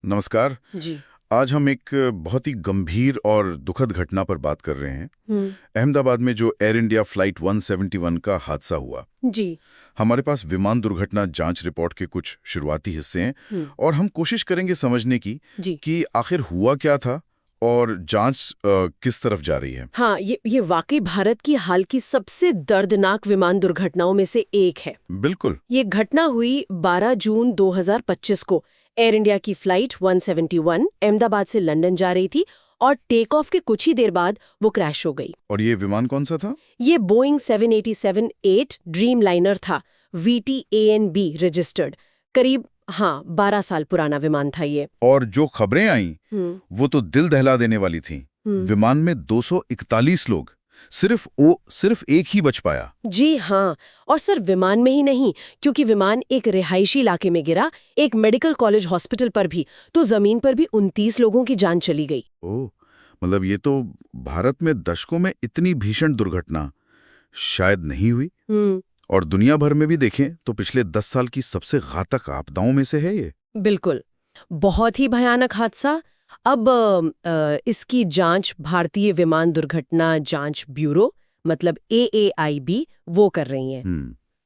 नमस्कार जी। आज हम एक बहुत ही गंभीर और दुखद घटना पर बात कर रहे हैं। अहमदाबाद में जो एयर इंडिया फ्लाइट 171 का हादसा हुआ। जी। हमारे पास विमान दुर्घटना जांच रिपोर्ट के कुछ शुरुआती हिस्से हैं और हम कोशिश करेंगे समझने की जी। कि आखिर हुआ क्या था और जांच किस तरफ जा रही है। हाँ, ये वाकई भारत की हाल की सबसे दर्दनाक विमान दुर्घटनाओं में से एक है। बिल्कुल। ये घटना हुई 12 जून 2025 को। एयर इंडिया की फ्लाइट 171 अहमदाबाद से लंदन जा रही थी और टेक ऑफ के कुछ ही देर बाद वो क्रैश हो गई। और ये विमान कौन सा था? ये बोइंग 787-8 ड्रीम लाइनर था, VTANB रजिस्टर्ड। करीब 12 साल पुराना विमान था ये। और जो खबरें आई वो तो दिल दहला देने वाली थीं। विमान में 241 लोग, सिर्फ एक ही बच पाया। जी हाँ, और सिर्फ विमान में ही नहीं, क्योंकि विमान एक रिहायशी इलाके में गिरा, एक मेडिकल कॉलेज हॉस्पिटल पर भी, तो जमीन पर भी 29 लोगों की जान चली गई। ओह, मतलब ये तो भारत में दशकों में इतनी भीषण दुर्घटना शायद नहीं हुई। और दुनिया भर में भी देखें तो पिछले 10 साल की सबसे घातक आपदाओं में से है ये। बिल्कुल, बहुत ही भयानक हादसा। अब इसकी जांच भारतीय विमान दुर्घटना जांच ब्यूरो मतलब AAIB वो कर रही है।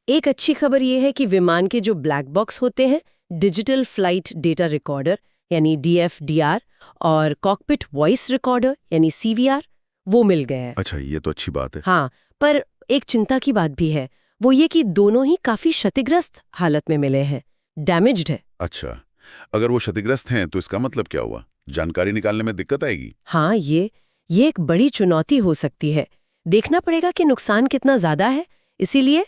एक अच्छी खबर ये है कि विमान के जो ब्लैक बॉक्स होते हैं, डिजिटल फ्लाइट डेटा रिकॉर्डर यानी DFDR और कॉकपिट वॉइस रिकॉर्डर यानी CVR, वो मिल गए हैं। अच्छा, ये तो अच्छी बात है। हाँ, पर एक चिंता की बात भी है, वो ये कि दोनों ही काफी क्षतिग्रस्त हालत में मिले हैं, डैमेज्ड है। अच्छा, अगर वो क्षतिग्रस्त हैं तो इसका मतलब क्या हुआ? जानकारी निकालने में दिक्कत आएगी? हाँ, ये एक बड़ी चुनौती हो सकती है। देखना पड़ेगा कि नुकसान कितना ज्यादा है। इसीलिए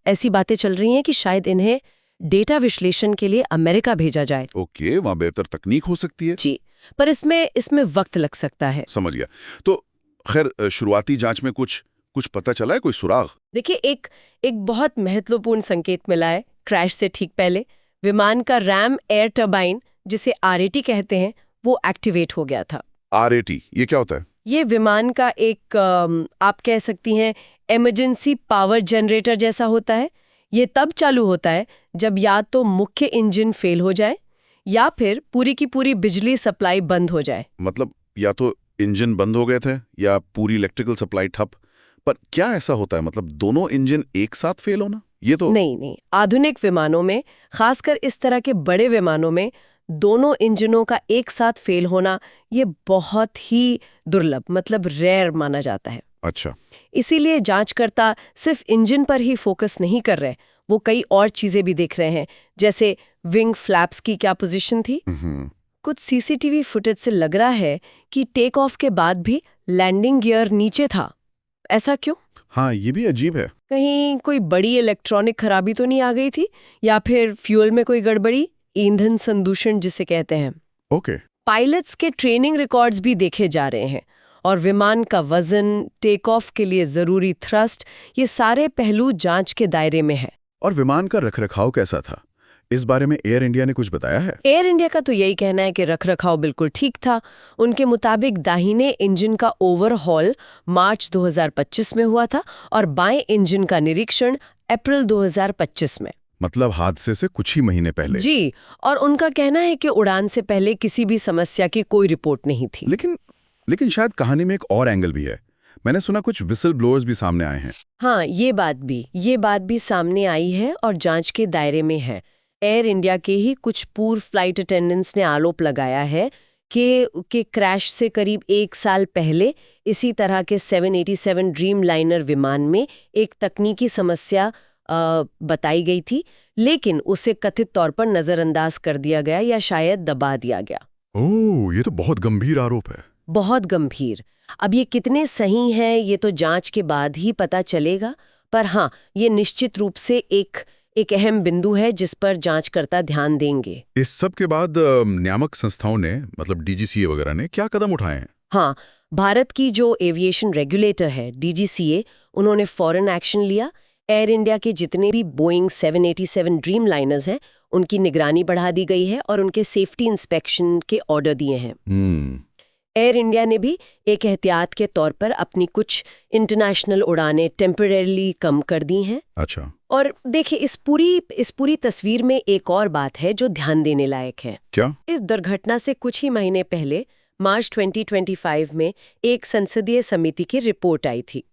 ऐसी बातें चल रही हैं कि शायद इन्हें डेटा विश्लेषण के लिए अमेरिका भेजा जाए। ओके, वहाँ बेहतर तकनीक हो सकती है। जी, पर इसमें वक्त लग सकता है। समझ गया। तो खैर, शुरुआती जांच में कुछ पता चला है, कोई सुराग? देखिए, एक बहुत महत्वपूर्ण संकेत मिला है। क्रैश से ठीक पहले विमान का रैम एयर टर्बाइन, जिसे RAT कहते हैं, वो एक्टिवेट हो गया था। RAT ये क्या होता है? ये विमान का एक आप कह सकती हैं इमरजेंसी पावर जनरेटर जैसा होता है। ये तब चालू होता है जब या तो मुख्य इंजन फेल हो जाए या फिर पूरी की पूरी बिजली सप्लाई बंद हो जाए। मतलब या तो इंजन बंद हो गए थे या पूरी इलेक्ट्रिकल सप्लाई ठप। पर क्या ऐसा होता है, मतलब दोनों इंजन एक साथ फेल होना? ये तो नहीं, आधुनिक विमानों में, खासकर इस तरह के बड़े विमानों में, दोनों इंजनों का एक साथ फेल होना ये बहुत ही दुर्लभ, मतलब रेयर माना जाता है। अच्छा। इसीलिए जांचकर्ता सिर्फ इंजन पर ही फोकस नहीं कर रहे, वो कई और चीजें भी देख रहे हैं, जैसे विंग फ्लैप्स की क्या पोजीशन थी। कुछ CCTV फुटेज से लग रहा है कि टेक ऑफ के बाद भी लैंडिंग गियर नीचे था। ऐसा क्यों? हाँ, ये भी अजीब है। कहीं कोई बड़ी इलेक्ट्रॉनिक खराबी तो नहीं आ गई थी, या फिर फ्यूल में कोई गड़बड़ी, ईंधन संदूषण जिसे कहते हैं। ओके। पायलट्स के ट्रेनिंग रिकॉर्ड्स भी देखे जा रहे हैं और विमान का वजन, टेक ऑफ के लिए जरूरी थ्रस्ट, ये सारे पहलू जांच के दायरे में है। और विमान का रखरखाव कैसा था? इस बारे में एयर इंडिया ने कुछ बताया है? एयर इंडिया का तो यही कहना है कि रखरखाव बिल्कुल ठीक था। उनके मुताबिक दाहिने इंजन का ओवरहॉल मार्च 2025 में हुआ था और बाएं इंजन का निरीक्षण अप्रैल 2025 में। मतलब हादसे से कुछ ही महीने पहले। जी, और उनका कहना है कि उड़ान से पहले किसी भी समस्या की कोई रिपोर्ट नहीं थी। लेकिन शायद कहानी में एक और एंगल भी है। मैंने सुना कुछ विसल ब्लोअर्स भी सामने आए हैं। हाँ, ये बात भी सामने आई है और जांच के दायरे में है। एयर इंडिया के ही कुछ पूर्व फ्लाइट अटेंडेंट्स ने आरोप लगाया है कि क्रैश से करीब 1 साल पहले इसी तरह के 787 ड्रीम लाइनर विमान में एक तकनीकी समस्या बताई गई थी, लेकिन उसे कथित तौर पर नजरअंदाज कर दिया गया या शायद दबा दिया गया। ओह, ये तो बहुत गंभीर आरोप है। बहुत गंभीर। अब ये कितने सही हैं ये तो जांच के बाद ही पता चलेगा, पर हाँ, ये निश्चित रूप से एक अहम बिंदु है जिस पर जांचकर्ता ध्यान देंगे। इस सब के बाद नियामक संस्थाओं ने, मतलब DGCA वगैरह ने क्या कदम उठाए हैं? हाँ, भारत की जो एविएशन रेगुलेटर है DGCA, उन्होंने फॉरेन एक्शन लिया। एयर इंडिया के जितने भी बोइंग 787 ड्रीम लाइनर्स हैं, उनकी निगरानी बढ़ा दी गई है और उनके सेफ्टी इंस्पेक्शन के ऑर्डर दिए हैं। एयर इंडिया ने भी एक एहतियात के तौर पर अपनी कुछ इंटरनेशनल उड़ानें टेम्परेरीली कम कर दी हैं। अच्छा। और देखिए, इस पूरी तस्वीर में एक और बात है जो ध्यान देने लायक है। क्या? इस दुर्घटना से कुछ ही महीने पहले मार्च 2025 में एक संसदीय समिति की रिपोर्ट आई थी,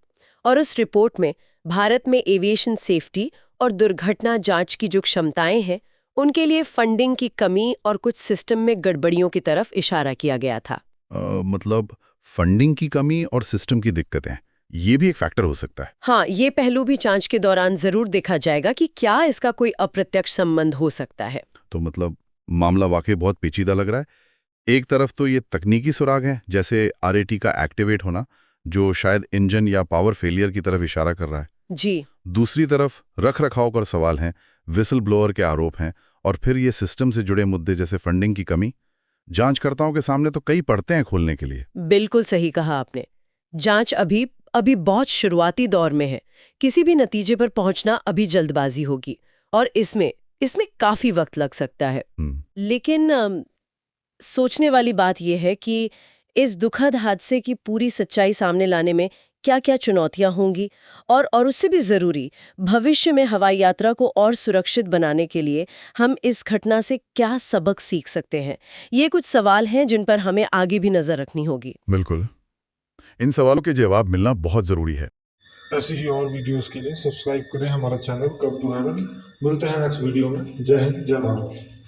और उस रिपोर्ट में भारत में एविएशन सेफ्टी और दुर्घटना जांच की जो क्षमताएं हैं, उनके लिए फंडिंग की कमी और कुछ सिस्टम में गड़बड़ियों की तरफ इशारा किया गया था। मतलब फंडिंग की कमी और सिस्टम की दिक्कतें, ये भी एक फैक्टर हो सकता है। हाँ, ये पहलू भी जांच के दौरान जरूर देखा जाएगा कि क्या इसका कोई अप्रत्यक्ष संबंध हो सकता है। तो मतलब मामला वाकई बहुत पेचीदा लग रहा है। एक तरफ तो ये तकनीकी सुराग है, जैसे RAT का एक्टिवेट होना, जो शायद इंजन या पावर फेलियर की तरफ इशारा कर रहा है। जी। दूसरी तरफ रख रखाव पर सवाल हैं, विसल ब्लोअर के आरोप हैं, और फिर ये सिस्टम से जुड़े मुद्दे जैसे फंडिंग की कमी। जांचकर्ताओं के सामने तो कई परतें हैं खोलने के लिए। बिल्कुल सही कहा आपने। जांच अभी बहुत शुरुआती दौर में है। किसी भी नतीजे पर पहुंचना अभी जल्दबाजी होगी, और इसमें काफी वक्त लग सकता है। लेकिन सोचने वाली बात यह है कि इस दुखद हादसे की पूरी सच्चाई सामने लाने में क्या-क्या चुनौतियां होंगी, और उससे भी जरूरी, भविष्य में हवाई यात्रा को और सुरक्षित बनाने के लिए हम इस घटना से क्या सबक सीख सकते हैं। ये कुछ सवाल हैं जिन पर हमें आगे भी नजर रखनी होगी। बिल्कुल, इन सवालों के जवाब मिलना बहुत जरूरी है। ऐसी ही और वीडियोस के लिए सब्सक्राइब करें हमारा चैनल कब टू हेवन। मिलते हैं नेक्स्ट वीडियो में। जय हिंद, जय भारत।